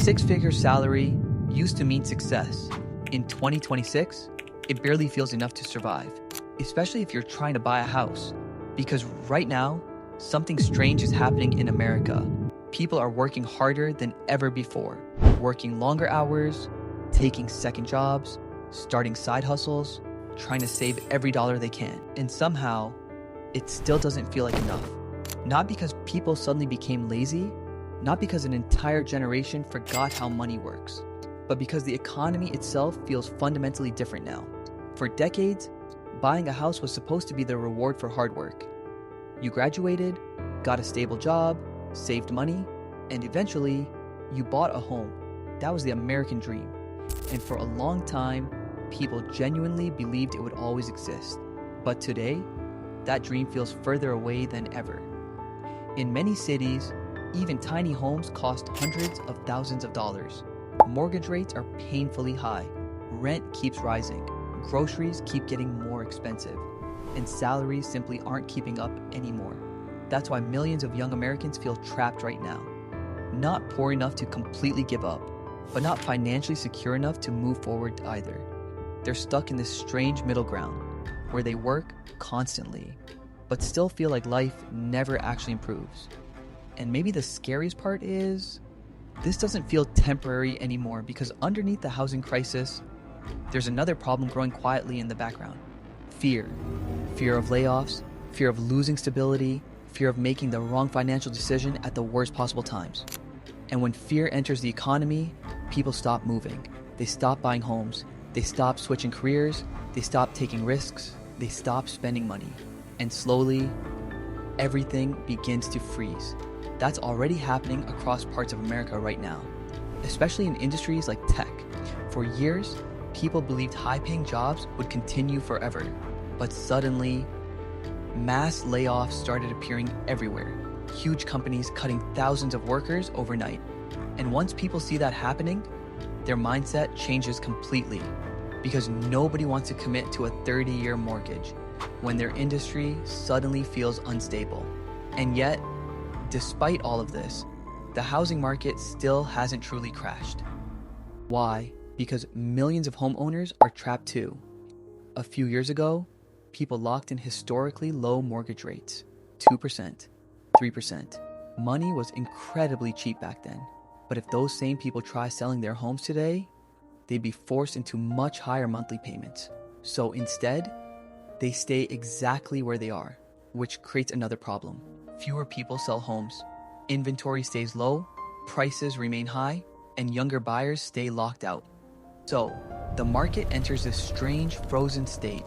six-figure salary used to mean success. In 2026, it barely feels enough to survive, especially if you're trying to buy a house. Because right now, something strange is happening in America. People are working harder than ever before, working longer hours, taking second jobs, starting side hustles, trying to save every dollar they can. And somehow, it still doesn't feel like enough. Not because people suddenly became lazy, not because an entire generation forgot how money works, but because the economy itself feels fundamentally different now. For decades, buying a house was supposed to be the reward for hard work. You graduated, got a stable job, saved money, and eventually, you bought a home. That was the American dream. And for a long time, people genuinely believed it would always exist. But today, that dream feels further away than ever. In many cities, even tiny homes cost hundreds of thousands of dollars. Mortgage rates are painfully high. Rent keeps rising. Groceries keep getting more expensive. And salaries simply aren't keeping up anymore. That's why millions of young Americans feel trapped right now. Not poor enough to completely give up, but not financially secure enough to move forward either. They're stuck in this strange middle ground where they work constantly, but still feel like life never actually improves. And maybe the scariest part is, this doesn't feel temporary anymore because underneath the housing crisis, there's another problem growing quietly in the background. Fear. Fear of layoffs, fear of losing stability, fear of making the wrong financial decision at the worst possible times. And when fear enters the economy, people stop moving. They stop buying homes. They stop switching careers. They stop taking risks. They stop spending money. And slowly, everything begins to freeze. That's already happening across parts of America right now, especially in industries like tech. For years, people believed high-paying jobs would continue forever. But suddenly, mass layoffs started appearing everywhere. Huge companies cutting thousands of workers overnight. And once people see that happening, their mindset changes completely because nobody wants to commit to a 30-year mortgage when their industry suddenly feels unstable. And yet, despite all of this, the housing market still hasn't truly crashed. Why? Because millions of homeowners are trapped too. A few years ago, people locked in historically low mortgage rates, 2%, 3%. Money was incredibly cheap back then. But if those same people try selling their homes today, they'd be forced into much higher monthly payments. So instead, they stay exactly where they are, which creates another problem. Fewer people sell homes, inventory stays low, prices remain high, and younger buyers stay locked out. So, the market enters this strange frozen state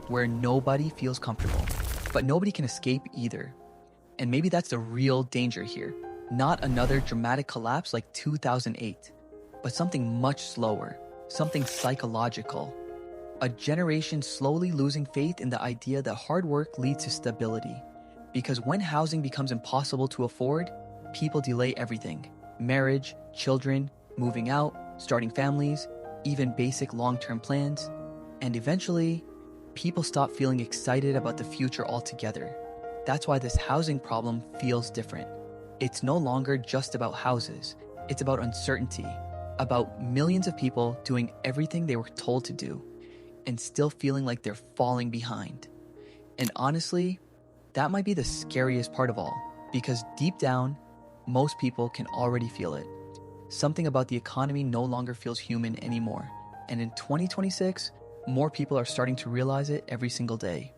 where nobody feels comfortable, but nobody can escape either. And maybe that's the real danger here. Not another dramatic collapse like 2008, but something much slower, something psychological. A generation slowly losing faith in the idea that hard work leads to stability. Because when housing becomes impossible to afford, people delay everything. Marriage, children, moving out, starting families, even basic long-term plans. And eventually, people stop feeling excited about the future altogether. That's why this housing problem feels different. It's no longer just about houses. It's about uncertainty, about millions of people doing everything they were told to do and still feeling like they're falling behind. And honestly, that might be the scariest part of all, because deep down, most people can already feel it. Something about the economy no longer feels human anymore. And in 2026, more people are starting to realize it every single day.